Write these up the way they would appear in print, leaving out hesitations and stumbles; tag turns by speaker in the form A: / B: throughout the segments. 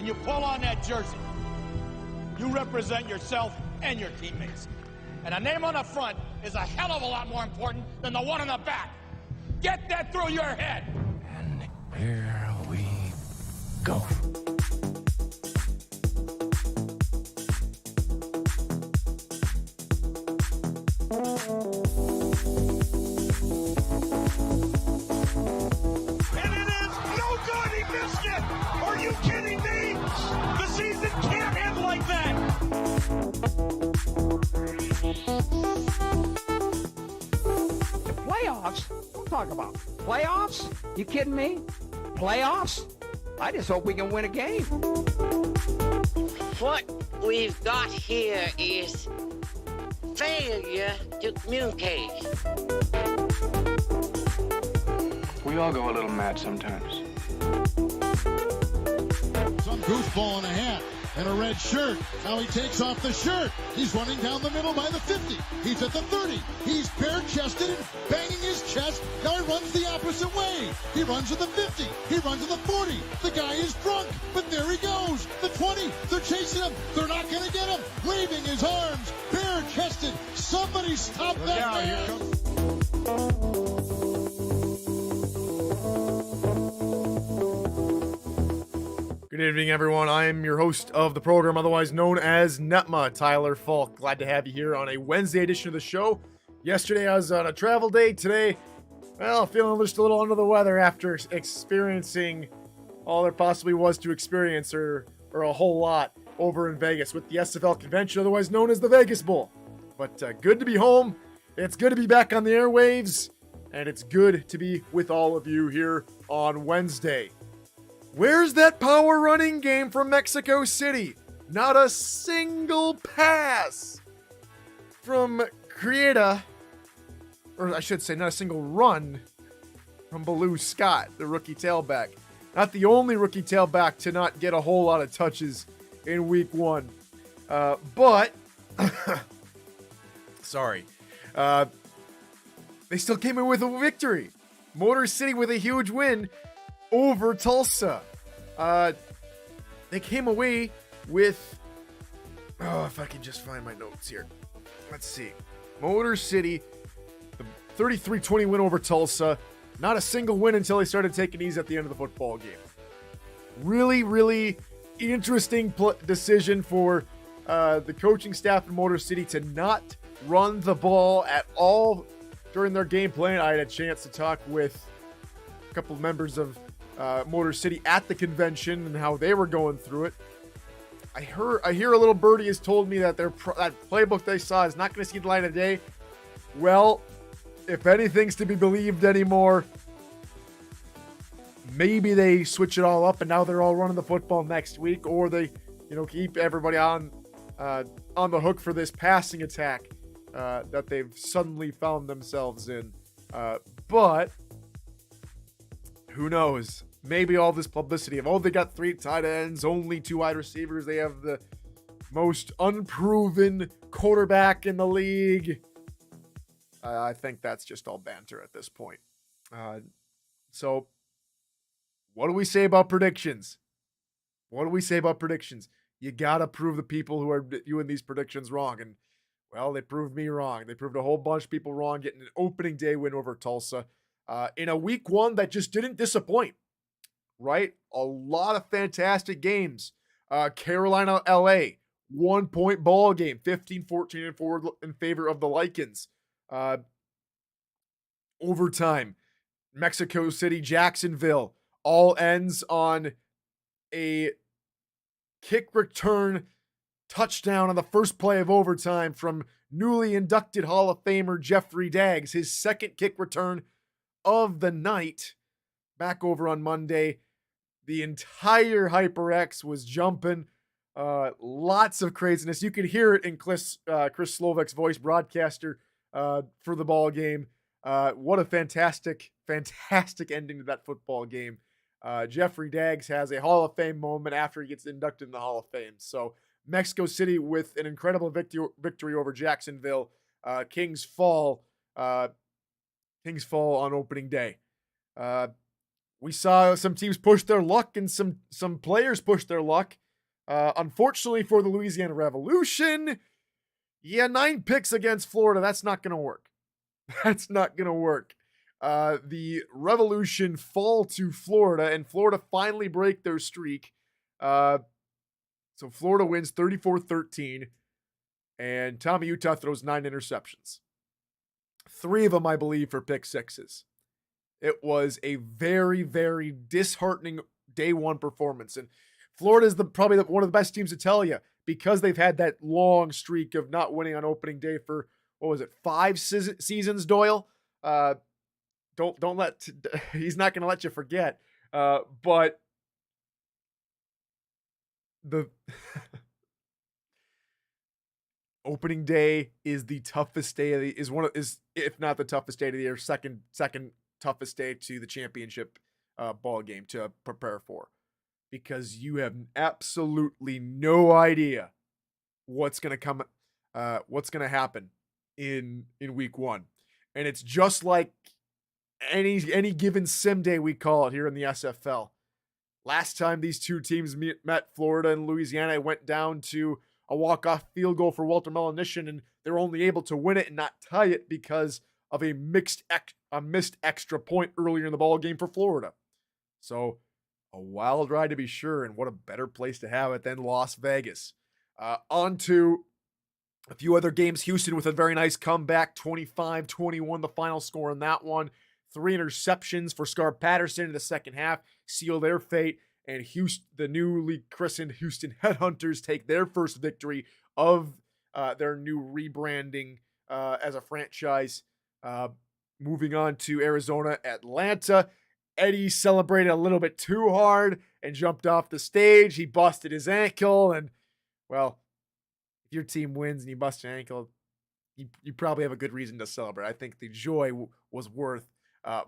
A: when you pull on that jersey, you represent yourself and your teammates. And a name on the front is a hell of a lot more important than the one on the back. Get that through your head.
B: And here we go.
C: Don't talk about playoffs. You kidding me? Playoffs? I just hope we can win a game.
D: What we've got here is failure to communicate.
E: We all go a little mad sometimes.
F: Some goofball in a hat and a red shirt. Now he takes off the shirt. He's running down the middle by the 50. He's at the 30. He's bare-chested and banging his chest. Now he runs the opposite way. He runs to the 50. He runs to the 40. The guy is drunk, but there he goes. The 20. They're chasing him. They're not going to get him. Waving his arms. Bare-chested. Somebody stop that man.
G: Good evening, everyone. I am your host of the program, otherwise known as NETMA, Tyler Falk. Glad to have you here on a Wednesday edition of the show. Yesterday, I was on a travel day. Today, well, feeling just a little under the weather after experiencing all there possibly was to experience, or a whole lot, over in Vegas with the SFL convention, otherwise known as the Vegas Bowl. But good to be home. It's good to be back on the airwaves, and it's good to be with all of you here on Wednesday. Where's that power running game from Mexico City? Not a single pass from Crieta, or I should say not a single run from Baloo Scott, the rookie tailback. Not the only rookie tailback to not get a whole lot of touches in week one. But, sorry, they still came in with a victory. Motor City with a huge win over Tulsa. They came away with, if I can just find my notes here. Let's see. Motor City, the 33-20 win over Tulsa. Not a single win until they started taking ease at the end of the football game. Really, really interesting decision for the coaching staff in Motor City to not run the ball at all during their game plan. I had a chance to talk with a couple of members of Motor City at the convention and how they were going through it. I hear a little birdie has told me that that playbook they saw is not going to see the light of day. Well, if anything's to be believed anymore, maybe they switch it all up and now they're all running the football next week, or they, keep everybody on the hook for this passing attack that they've suddenly found themselves in. But who knows? Maybe all this publicity of, they got 3 tight ends, only 2 wide receivers. They have the most unproven quarterback in the league. I think that's just all banter at this point. So what do we say about predictions? You got to prove the people who are doing these predictions wrong. And, well, they proved me wrong. They proved a whole bunch of people wrong, getting an opening day win over Tulsa. In a week one that just didn't disappoint, right? A lot of fantastic games. Carolina, LA, 1-point ball game, 15-14 in favor of the Lycans. Overtime, Mexico City, Jacksonville, all ends on a kick return touchdown on the first play of overtime from newly inducted Hall of Famer Jeffrey Daggs, his second kick return of the night. Back over on Monday, the entire HyperX was jumping. Lots of craziness. You could hear it in Chris Slovak's voice, broadcaster for the ball game. What a fantastic ending to that football game. Jeffrey Daggs has a Hall of Fame moment after he gets inducted in the Hall of Fame. So Mexico City with an incredible victory over Jacksonville. Kings fall on opening day. we saw some teams push their luck and some players push their luck. Unfortunately for the Louisiana Revolution, 9 picks against Florida. That's not going to work. That's not going to work. The Revolution fall to Florida, and Florida finally break their streak. So Florida wins 34-13, and Tommy Utah throws 9 interceptions. 3 of them, I believe, for pick sixes. It was a very, very disheartening day one performance, and Florida is probably one of the best teams to tell you, because they've had that long streak of not winning on opening day for, 5 seasons, Doyle? Don't let, he's not going to let you forget. But the opening day is the toughest day of the, is if not the toughest day of the year, second toughest day to the championship ball game to prepare for, because you have absolutely no idea what's going to happen in week one. And it's just like any given sim day, we call it here in the SFL. Last time these two teams met, Florida and Louisiana, it went down to a walk-off field goal for Walter Melanition, and they were only able to win it and not tie it because of a missed extra point earlier in the ball game for Florida. So a wild ride to be sure, and what a better place to have it than Las Vegas. On to a few other games. Houston with a very nice comeback, 25-21 the final score in that one. 3 interceptions for Scar Patterson in the second half seal their fate, and Houston, the newly christened Houston Headhunters, take their first victory of their new rebranding as a franchise. Moving on to Arizona, Atlanta. Eddie celebrated a little bit too hard and jumped off the stage. He busted his ankle, and, well, if your team wins and you bust your ankle, you probably have a good reason to celebrate. I think the joy was worth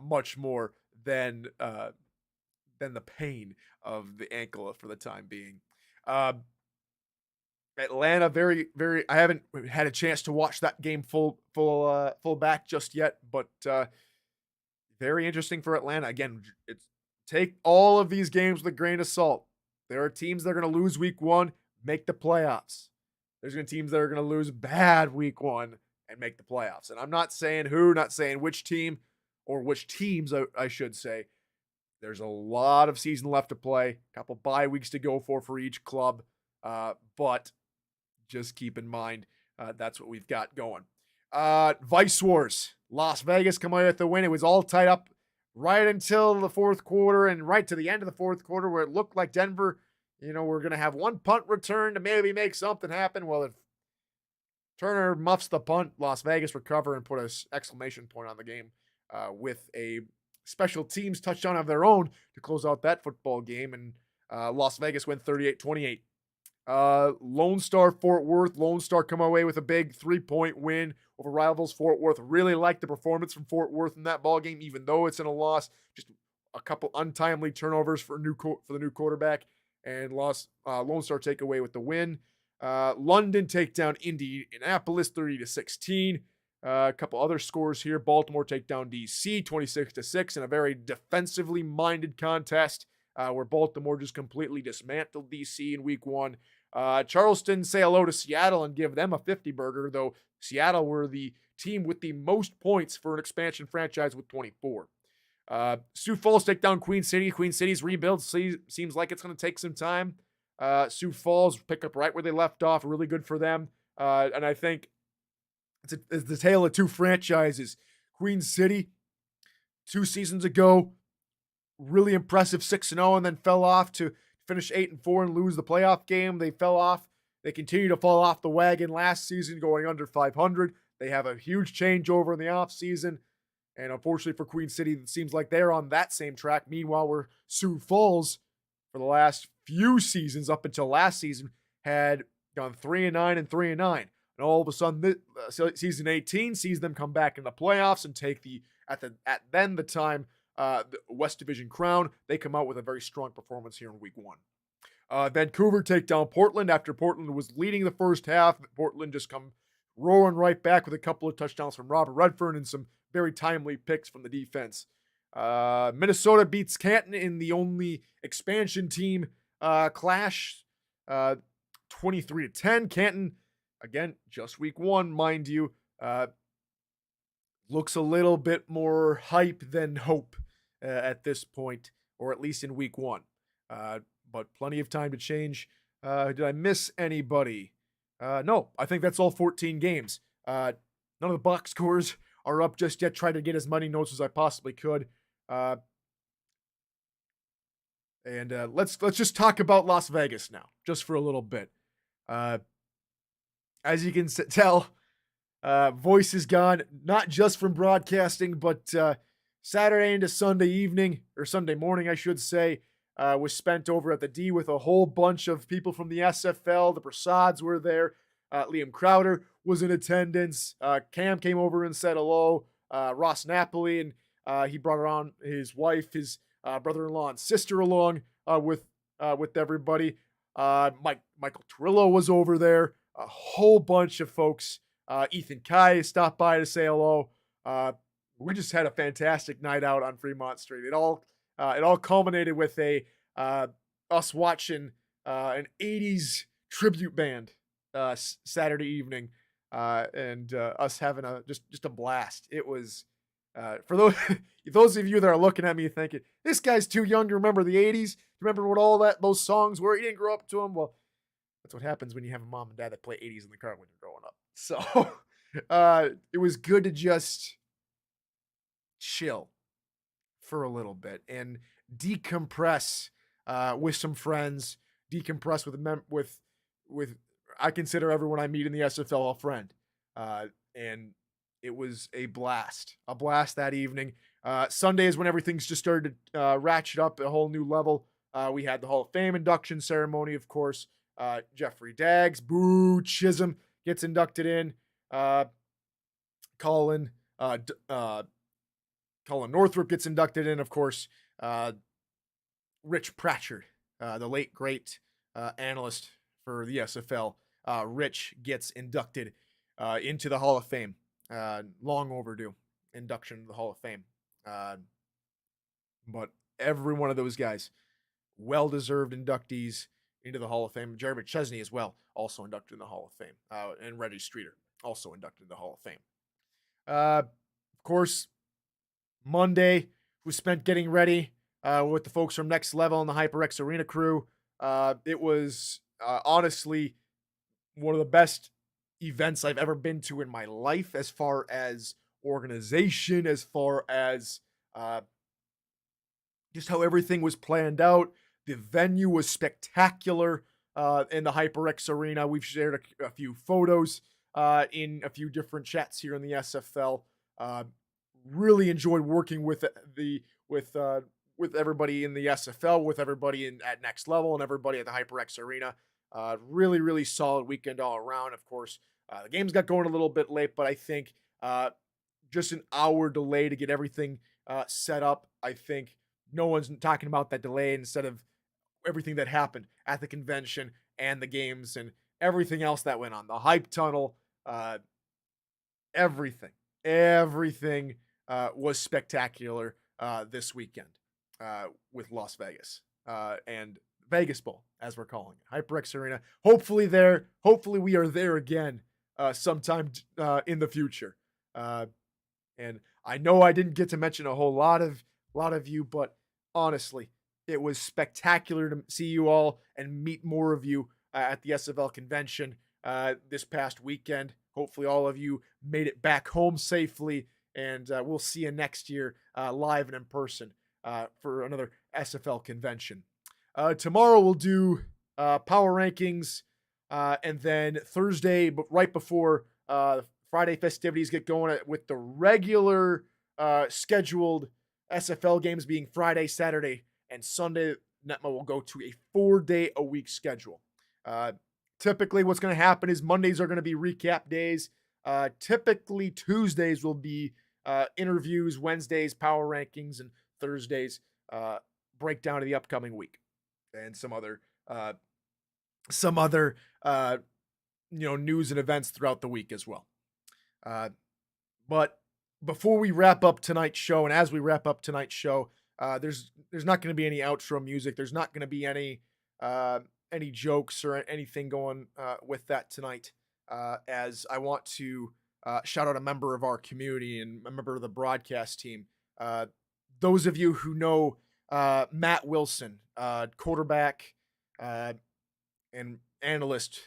G: much more than the pain of the ankle for the time being. Atlanta, very, very. I haven't had a chance to watch that game full back just yet, but very interesting for Atlanta. Again, take all of these games with a grain of salt. There are teams that are going to lose week one, make the playoffs. There's going to be teams that are going to lose bad week one and make the playoffs. And I'm not saying who, not saying which team or which teams, I should say. There's a lot of season left to play, a couple bye weeks to go for each club. But just keep in mind, that's what we've got going. Vice Wars. Las Vegas come away with the win. It was all tied up right until the fourth quarter and right to the end of the fourth quarter, where it looked like Denver, we're going to have one punt return to maybe make something happen. Well, if Turner muffs the punt, Las Vegas recover and put an exclamation point on the game with a special teams touchdown of their own to close out that football game. And Las Vegas went 38-28. Lone Star Fort Worth. Lone Star come away with a big 3-point win over rivals Fort Worth. Really liked the performance from Fort Worth in that ball game, even though it's in a loss. Just a couple untimely turnovers for the new quarterback, and Lone Star take away with the win. London take down Indianapolis 30-16. A couple other scores here. Baltimore take down DC 26-6 in a very defensively minded contest where Baltimore just completely dismantled DC in week one. Charleston say hello to Seattle and give them a 50-burger, though Seattle were the team with the most points for an expansion franchise with 24. Sioux Falls take down Queen City. Queen City's rebuild seems like it's going to take some time. Sioux Falls pick up right where they left off. Really good for them. And I think it's the tale of two franchises. Queen City, 2 seasons ago, really impressive 6-0, and then fell off to finish 8-4 and lose the playoff game. They fell off. They continue to fall off the wagon last season, going under 500. They have a huge changeover in the offseason. And unfortunately for Queen City, it seems like they're on that same track. Meanwhile, where Sioux Falls, for the last few seasons, up until last season, had gone 3-9 and 3-9. And all of a sudden, season 18 sees them come back in the playoffs and take the West Division crown. They come out with a very strong performance here in week one. Vancouver take down Portland after Portland was leading the first half. Portland just come roaring right back with a couple of touchdowns from Robert Redfern and some very timely picks from the defense. Minnesota beats Canton in the only expansion team clash, 23-10. Canton, again, just week 1, mind you, looks a little bit more hype than hope at this point, or at least in week 1. But plenty of time to change. Did I miss anybody? No, I think that's all 14 games. None of the box scores are up just yet. Trying to get as many notes as I possibly could. And let's just talk about Las Vegas now, just for a little bit. As you can tell, voice is gone, not just from broadcasting, but Saturday into Sunday evening, or Sunday morning, I should say, was spent over at the D with a whole bunch of people from the SFL. The Prasads were there. Liam Crowder was in attendance. Cam came over and said hello. Ross Napoli, and he brought around his wife, his brother-in-law, and sister along with everybody. Michael Torillo was over there. A whole bunch of folks. Ethan Kai stopped by to say hello. We just had a fantastic night out on Fremont Street. It all culminated with us watching an 80s tribute band Saturday evening, and us having just a blast. It was for those of you that are looking at me thinking this guy's too young to remember the 80s, remember what all those songs were. He didn't grow up to them. Well, that's what happens when you have a mom and dad that play 80s in the car when you're growing up. So it was good to just chill for a little bit and decompress with some friends, decompress with I consider everyone I meet in the SFL a friend. And it was a blast that evening. Sunday is when everything's just started to ratchet up a whole new level. We had the Hall of Fame induction ceremony, of course. Jeffrey Daggs, Boo Chisholm gets inducted in. Colin Northrup gets inducted in, of course. Rich Pratchard, the late great analyst for the SFL, Rich gets inducted into the Hall of Fame. Long overdue induction to the Hall of Fame. But every one of those guys, well-deserved inductees into the Hall of Fame. Jeremy Chesney as well, also inducted in the Hall of Fame. And Reggie Streeter, also inducted in the Hall of Fame. Of course, Monday was spent getting ready with the folks from Next Level and the HyperX Arena crew. It was honestly one of the best events I've ever been to in my life, as far as organization, as far as just how everything was planned out. The venue was spectacular in the HyperX Arena. We've shared a few photos in a few different chats here in the SFL. Really enjoyed working with everybody in the SFL, with everybody at Next Level, and everybody at the HyperX Arena. Really, really solid weekend all around. Of course, the games got going a little bit late, but I think just an hour delay to get everything set up. I think no one's talking about that delay instead of everything that happened at the convention and the games and everything else that went on. The hype tunnel, everything was spectacular this weekend with Las Vegas and Vegas Bowl, as we're calling it, HyperX Arena. Hopefully we are there again sometime in the future. And I know I didn't get to mention a whole lot of you, but honestly, it was spectacular to see you all and meet more of you at the SFL convention this past weekend. Hopefully all of you made it back home safely, and we'll see you next year live and in person for another SFL convention. Tomorrow we'll do power rankings, and then Thursday, but right before Friday festivities get going with the regular scheduled SFL games being Friday, Saturday, and Sunday. NETMA will go to a 4-day-a-week schedule. Typically, what's going to happen is Mondays are going to be recap days. Typically, Tuesdays will be interviews, Wednesdays, power rankings, and Thursdays, breakdown of the upcoming week, and some other news and events throughout the week as well. But before we wrap up tonight's show, and as we wrap up tonight's show, there's not going to be any outro music. There's not going to be any jokes or anything going with that tonight, as I want to shout out a member of our community and a member of the broadcast team. Those of you who know Matt Wilson, quarterback and analyst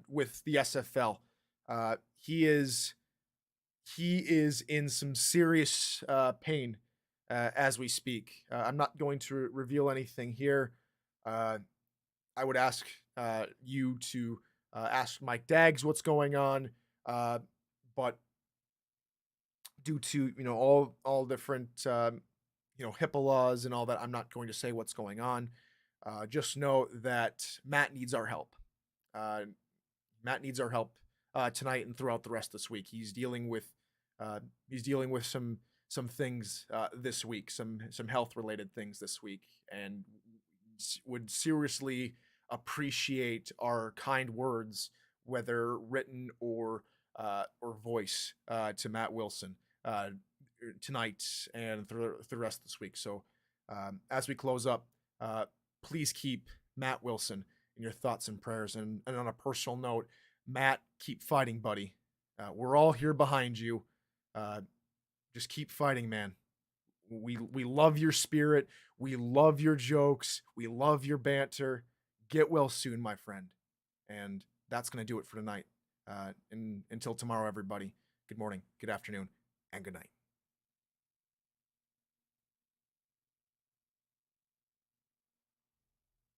G: with the SFL, he is in some serious pain as we speak. I'm not going to reveal anything here. I would ask you to ask Mike Daggs what's going on, but due to all different HIPAA laws and all that, I'm not going to say what's going on. Just know that Matt needs our help. Matt needs our help tonight and throughout the rest of this week. He's dealing with some things this week, some health related things this week, and would seriously appreciate our kind words, whether written or voice, to Matt Wilson tonight and through the rest of this week. So as we close up, please keep Matt Wilson in your thoughts and prayers. And on a personal note, Matt, keep fighting, buddy. We're all here behind you. Just keep fighting, man. We love your spirit. We love your jokes. We love your banter. Get well soon, my friend. And that's going to do it for tonight. And until tomorrow, everybody, good morning, good afternoon, and good night.